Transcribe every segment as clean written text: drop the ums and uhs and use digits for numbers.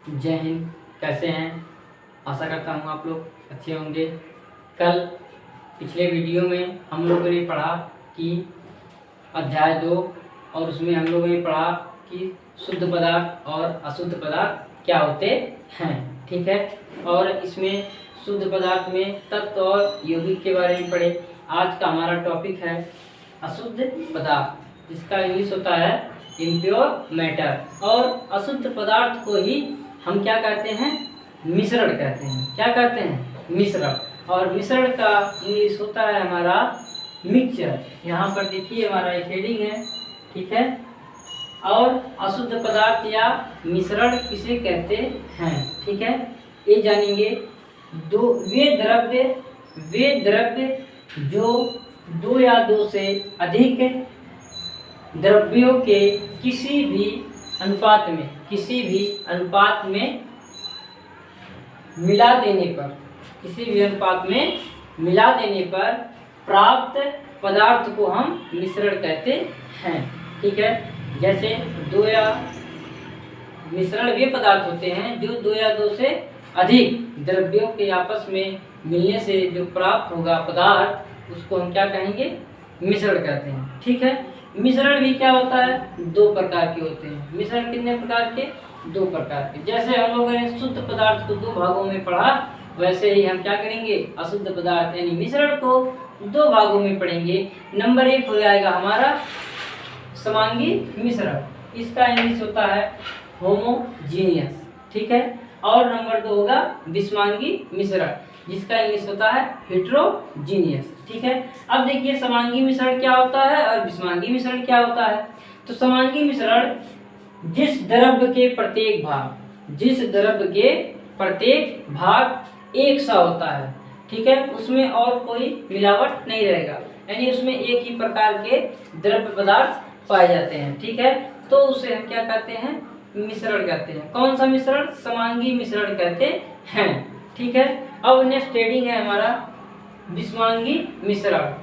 जय हिंद। कैसे हैं? आशा करता हूँ आप लोग अच्छे होंगे। कल पिछले वीडियो में हम लोगों ने पढ़ा कि अध्याय 2 और उसमें हम लोगों ने पढ़ा कि शुद्ध पदार्थ और अशुद्ध पदार्थ क्या होते हैं। ठीक है। और इसमें शुद्ध पदार्थ में तत्व और यौगिक के बारे में पढ़े। आज का हमारा टॉपिक है अशुद्ध पदार्थ, जिसका इंग्लिश होता है इम्प्योर मैटर। और अशुद्ध पदार्थ को ही हम क्या कहते हैं? मिश्रण कहते हैं। क्या कहते हैं? मिश्रण। और मिश्रण का इंग्लिश होता है हमारा मिक्सचर। यहाँ पर देखिए हमारा एक हेडिंग है। ठीक है। और अशुद्ध पदार्थ या मिश्रण किसे कहते हैं? ठीक है, ये जानेंगे। वे द्रव्य जो 2 या 2 से अधिक द्रव्यों के किसी भी अनुपात में मिला देने पर प्राप्त पदार्थ को हम मिश्रण कहते हैं। ठीक है। जैसे मिश्रण वे पदार्थ होते हैं जो 2 या 2 से अधिक द्रव्यों के आपस में मिलने से जो प्राप्त होगा पदार्थ, उसको हम क्या कहेंगे? मिश्रण कहते हैं। ठीक है। मिश्रण भी क्या होता है? 2 प्रकार के होते हैं। मिश्रण कितने प्रकार के? 2 प्रकार के। जैसे हम लोगों ने शुद्ध पदार्थ को 2 भागों में पढ़ा, वैसे ही हम क्या करेंगे? अशुद्ध पदार्थ यानी मिश्रण को 2 भागों में पढ़ेंगे। नंबर 1 हो जाएगा हमारा समांगी मिश्रण। इसका इंग्लिश होता है होमोजीनियस। ठीक है। और नंबर 2 होगा विषमांगी मिश्रण, जिसका इंग्लिश होता है हेट्रोजीनियस। ठीक है। अब देखिए समांगी मिश्रण क्या होता है और विषमांगी मिश्रण क्या होता है। तो समांगी मिश्रण जिस द्रव्य के प्रत्येक भाग एक सा होता है। ठीक है। उसमें और कोई मिलावट नहीं रहेगा, यानी उसमें एक ही प्रकार के द्रव्य पदार्थ पाए जाते हैं। ठीक है। तो उसे हम क्या कहते हैं? मिश्रण कहते हैं। कौन सा मिश्रण? समांगी मिश्रण कहते हैं। ठीक है। अब नेक्स्ट हेडिंग है हमारा विषमांगी मिश्रण।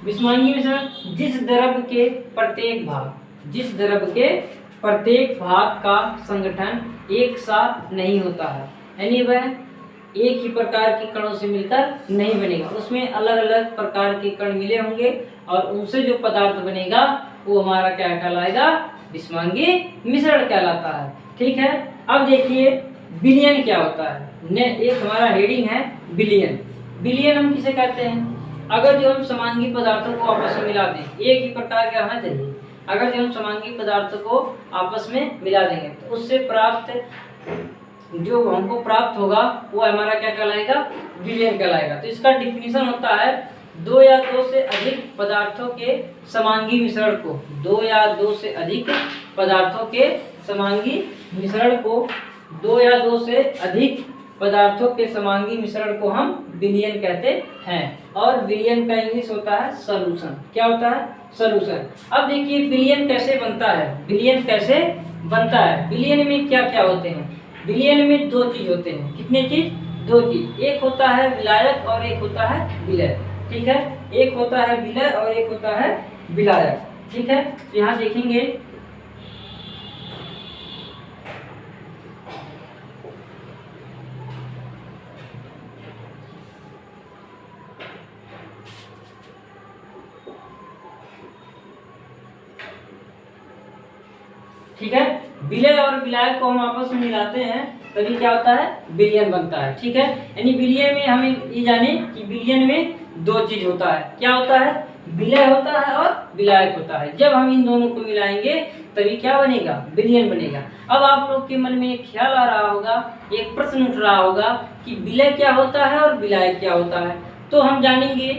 विषमांगी मिश्रण जिस द्रव्य के प्रत्येक भाग का संगठन एक सा नहीं होता है, यानी वह एक ही प्रकार के कणों से मिलकर नहीं बनेगा। उसमें अलग अलग प्रकार के कण मिले होंगे और उनसे जो पदार्थ बनेगा वो हमारा क्या कहलाएगा? विषमांगी मिश्रण कहलाता है। ठीक है। अब देखिए विलयन क्या होता है। एक हमारा हेडिंग है विलयन। विलयन हम किसे कहते हैं? अगर जो हम समांगी पदार्थों को आपस में मिला दें, एक ही प्रकार का रहना चाहिए। अगर जो हम समांगी पदार्थों को आपस में मिला देंगे तो उससे जो हमको प्राप्त होगा वो हमारा क्या कहलाएगा? विलयन कहलाएगा। तो इसका डिफिनीशन होता है 2 या 2 से अधिक पदार्थों के समांगी मिश्रण को 2 या 2 से अधिक पदार्थों के समांगी मिश्रण को 2 या 2 से अधिक पदार्थों के समांगी मिश्रण को हम विलयन कहते हैं। और विलयन का इंग्लिश होता है सॉल्यूशन। क्या होता है? सॉल्यूशन। अब देखिए विलयन कैसे बनता है। विलयन में क्या क्या होते हैं? विलयन में 2 चीज होते हैं। कितने चीज? 2 चीज। एक होता है विलायक और एक होता है विलय। ठीक है। एक होता है विलय और एक होता है विलायक। ठीक है। यहाँ देखेंगे ठीक है। विलय और विलायक को हम आपस में मिलाते हैं तभी क्या होता है? विलयन बनता है। ठीक है। यानी विलयन में हमें ये जाने कि विलयन में 2 चीज होता है। क्या होता है? विलय होता है और विलायक होता है। जब हम इन दोनों को मिलाएंगे तभी क्या बनेगा? विलयन बनेगा। अब आप लोग के मन में एक ख्याल आ रहा होगा, एक प्रश्न उठ रहा होगा कि विलय क्या होता है और विलायक क्या होता है। तो हम जानेंगे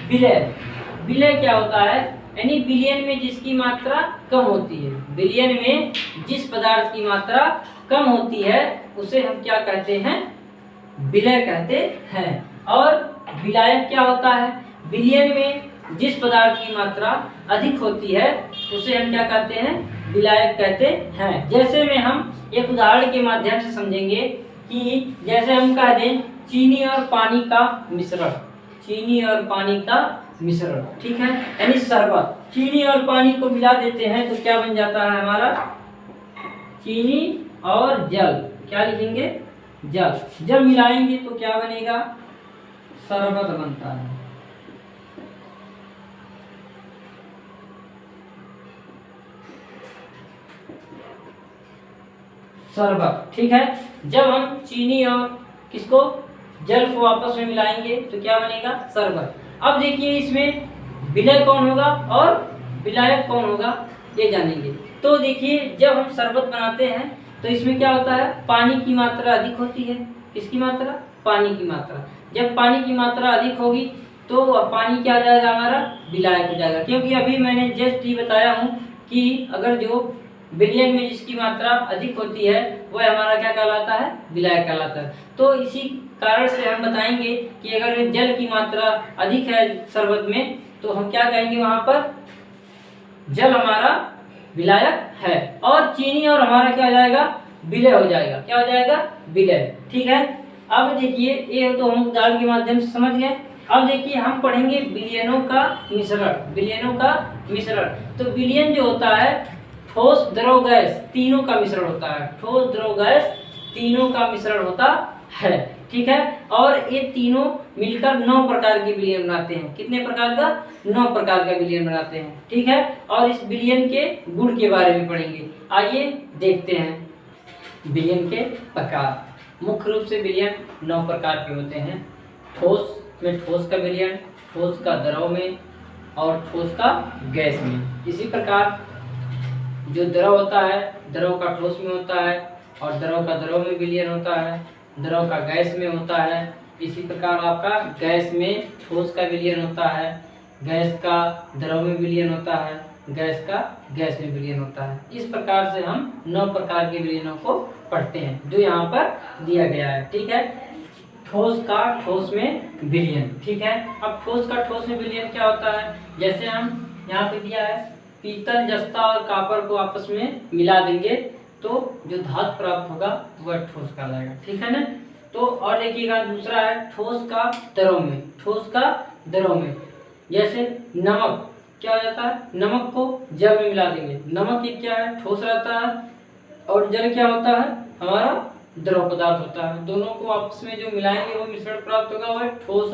विलय क्या होता है। यानी विलयन में जिसकी मात्रा कम होती है, विलयन में जिस पदार्थ की मात्रा कम होती है उसे हम क्या कहते हैं? विलय कहते हैं। और विलायक क्या होता है? विलयन में जिस पदार्थ की मात्रा अधिक होती है उसे हम क्या कहते हैं? विलायक कहते हैं। जैसे में हम एक उदाहरण के माध्यम से समझेंगे कि जैसे हम कह दें चीनी और पानी का मिश्रण। ठीक है। यानी शरबत। चीनी और पानी को मिला देते हैं तो क्या बन जाता है हमारा? चीनी और जल। क्या लिखेंगे, जल। जब मिलाएंगे तो क्या बनेगा, शरबत बनता है। शरबत, ठीक है। जब हम चीनी और किसको, जल को आपस में मिलाएंगे तो क्या बनेगा, शरबत। अब देखिए इसमें विलय कौन होगा और विलायक कौन होगा, ये जानेंगे। तो देखिए जब हम शरबत बनाते हैं तो इसमें क्या होता है, पानी की मात्रा अधिक होती है। किसकी मात्रा, पानी की मात्रा। जब पानी की मात्रा अधिक होगी तो पानी क्या हो जाएगा, हमारा विलायक हो जाएगा। क्योंकि अभी मैंने जस्ट ये बताया हूँ कि अगर जो विलयन में जिसकी मात्रा अधिक होती है वह हमारा क्या कहलाता है, विलायक कहलाता है। तो इसी कारण से हम बताएंगे कि अगर जल की मात्रा अधिक है शरबत में तो हम क्या कहेंगे, वहां पर जल हमारा विलायक है और चीनी और हमारा क्या हो जाएगा, विलय हो जाएगा। क्या हो जाएगा, विलय, ठीक है। अब देखिए ये तो हम उदाहरण के माध्यम से समझ गए। अब देखिए हम पढ़ेंगे विलयनों का मिश्रण। विलयनों का मिश्रण, तो विलयन जो होता है ठोस द्रव गैस तीनों का मिश्रण होता है। ठोस द्रव गैस तीनों का मिश्रण होता है, ठीक है। और ये तीनों मिलकर 9 प्रकार के विलयन बनाते हैं। कितने प्रकार का, 9 प्रकार का विलयन बनाते हैं, ठीक है। और इस विलयन के गुण के बारे में पढ़ेंगे। आइए देखते हैं विलयन के प्रकार। मुख्य रूप से विलयन 9 प्रकार के होते हैं। ठोस में ठोस का विलयन, ठोस का द्रव में और ठोस का गैस में। इसी प्रकार जो द्रव होता है द्रव का ठोस में होता है और द्रव का द्रव में विलयन होता है, द्रव का गैस में होता है। इसी प्रकार आपका गैस में ठोस का विलयन होता है, गैस का द्रव में विलयन होता है, गैस का गैस में विलयन होता है। इस प्रकार से हम 9 प्रकार के विलयनों को पढ़ते हैं जो यहाँ पर दिया गया है, ठीक है। ठोस का ठोस में विलयन, ठीक है। अब ठोस का ठोस में विलयन क्या होता है, जैसे हम यहाँ पे दिया है पीतल, जस्ता और कॉपर को आपस में मिला देंगे तो जो धातु प्राप्त होगा वह ठोस कहलाएगा, ठीक है ना। तो और देखिएगा दूसरा है ठोस का द्रव में। ठोस का द्रव में जैसे नमक क्या हो जाता है, नमक को जल में मिला देंगे। नमक एक क्या है, ठोस रहता है और जल क्या होता है, हमारा द्रव पदार्थ होता है। दोनों को आपस में जो मिलाएंगे वो मिश्रण प्राप्त होगा, वह ठोस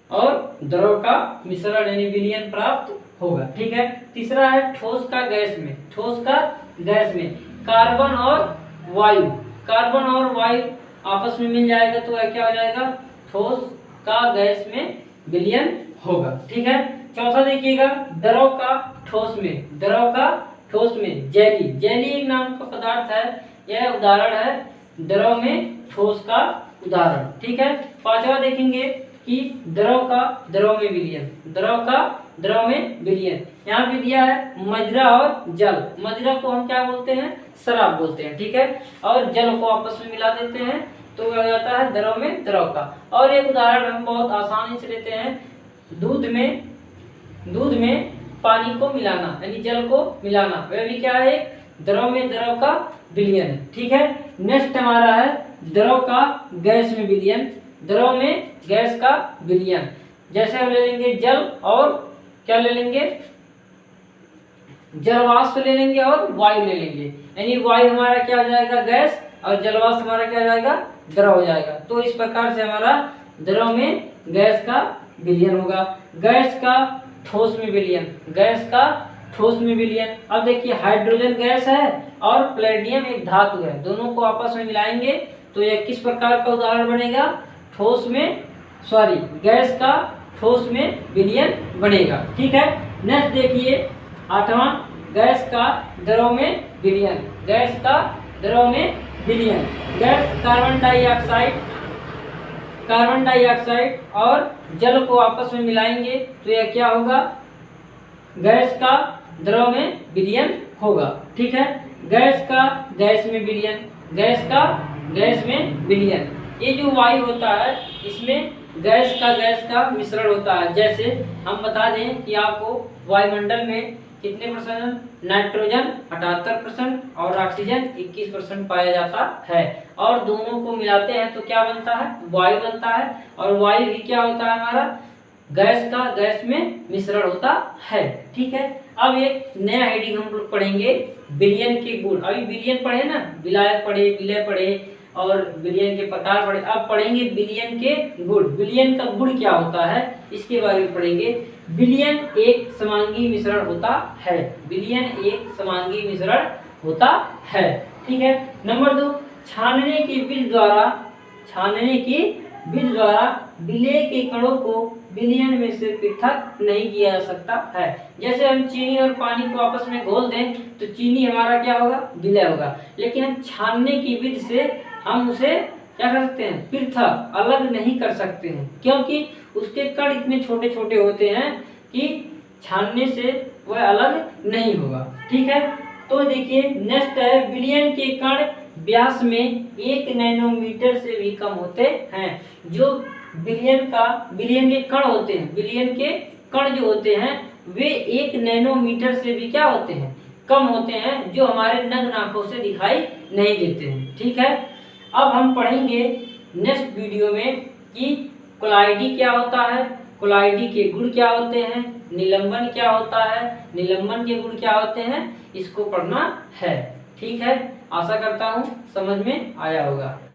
और द्रव का मिश्रण यानी विलयन प्राप्त होगा, ठीक है। तीसरा है ठोस का गैस में। ठोस का गैस में कार्बन और वायु, कार्बन और वायु आपस में मिल जाएगा तो वह क्या हो जाएगा, ठोस का गैस में विलयन होगा, ठीक है। चौथा देखिएगा द्रव का ठोस में। द्रव का ठोस में जेली। जेली एक नाम का पदार्थ है, यह उदाहरण है द्रव में ठोस का उदाहरण, ठीक है। पांचवा देखेंगे कि द्रव का द्रव में विलयन। द्रव का द्रव में विलयन यहाँ पे दिया है मदिरा और जल। मदिरा को हम क्या बोलते हैं, शराब बोलते हैं, ठीक है। और जल को आपस में मिला देते हैं तो वह हो जाता है द्रव में द्रव का। और एक उदाहरण हम बहुत आसानी से लेते हैं, दूध में पानी को मिलाना यानी जल को मिलाना, वह भी क्या है, द्रव में द्रव का विलयन, ठीक है। नेक्स्ट हमारा है द्रव का गैस में विलयन। द्रव में गैस का विलयन जैसे हम ले लेंगे जल और क्या ले लेंगे, जलवाष्प ले लेंगे और वायु ले लेंगे, यानी वायु हमारा क्या हो जाएगा, गैस, और जलवाष्प हमारा क्या हो जाएगा, द्रव हो जाएगा। तो इस प्रकार से हमारा द्रव में गैस का विलयन होगा। गैस का ठोस में विलयन। गैस का ठोस में विलयन। अब देखिए हाइड्रोजन गैस है और प्लेटियम एक धातु है, दोनों को आपस में मिलाएंगे तो यह किस प्रकार का उदाहरण बनेगा, ठोस में गैस का ठोस में विलयन बनेगा, ठीक है। नेक्स्ट देखिए 8वां गैस का द्रव में विलयन। गैस का द्रव में विलयन। गैस कार्बन डाइऑक्साइड और जल को आपस में मिलाएंगे तो यह क्या होगा, गैस का द्रव में विलयन होगा, ठीक है। गैस का गैस में विलयन। गैस का गैस में विलयन। ये जो वायु होता है इसमें गैस का मिश्रण होता है। जैसे हम बता दें कि आपको वायुमंडल में कितने परसेंट, नाइट्रोजन 78% और ऑक्सीजन 21% पाया जाता है, और दोनों को मिलाते हैं तो क्या बनता है, वायु बनता है। और वायु ही क्या होता है, हमारा गैस में मिश्रण होता है। ठीक है, अब एक नया हेडिंग हम लोग पढ़ेंगे विलयन के गुण। अभी विलयन पढ़े ना, विलायक पढ़े, विलय पढ़े और विलयन के प्रकार पढ़े। अब पढ़ेंगे विलयन के गुण। विलयन का गुण क्या होता है इसके बारे में पढ़ेंगे। विलयन एक समांगी मिश्रण होता है। विलयन एक समांगी मिश्रण होता है। ठीक है, नंबर 2, छानने की विधि द्वारा विलेय के कणों को विलयन में से पृथक नहीं किया जा सकता है। जैसे हम चीनी और पानी को आपस में घोल दें तो चीनी हमारा क्या होगा, विलय होगा। लेकिन हम छानने की विधि से हम उसे क्या कर सकते हैं, पृथक अलग नहीं कर सकते हैं, क्योंकि उसके कण इतने छोटे छोटे होते हैं कि छानने से वह अलग नहीं होगा। ठीक है, तो देखिए नेक्स्ट है, विलयन के कण व्यास में 1 नैनोमीटर से भी कम होते हैं। जो विलयन के कण होते हैं, विलयन के कण जो होते हैं वे 1 नैनोमीटर से भी क्या होते हैं, कम होते हैं, जो हमारे नग्न आंखों से दिखाई नहीं देते हैं। ठीक है, अब हम पढ़ेंगे नेक्स्ट वीडियो में कि कोलाइडी क्या होता है, कोलाइडी के गुण क्या होते हैं, निलंबन क्या होता है, निलंबन के गुण क्या होते हैं, इसको पढ़ना है। ठीक है, आशा करता हूँ समझ में आया होगा।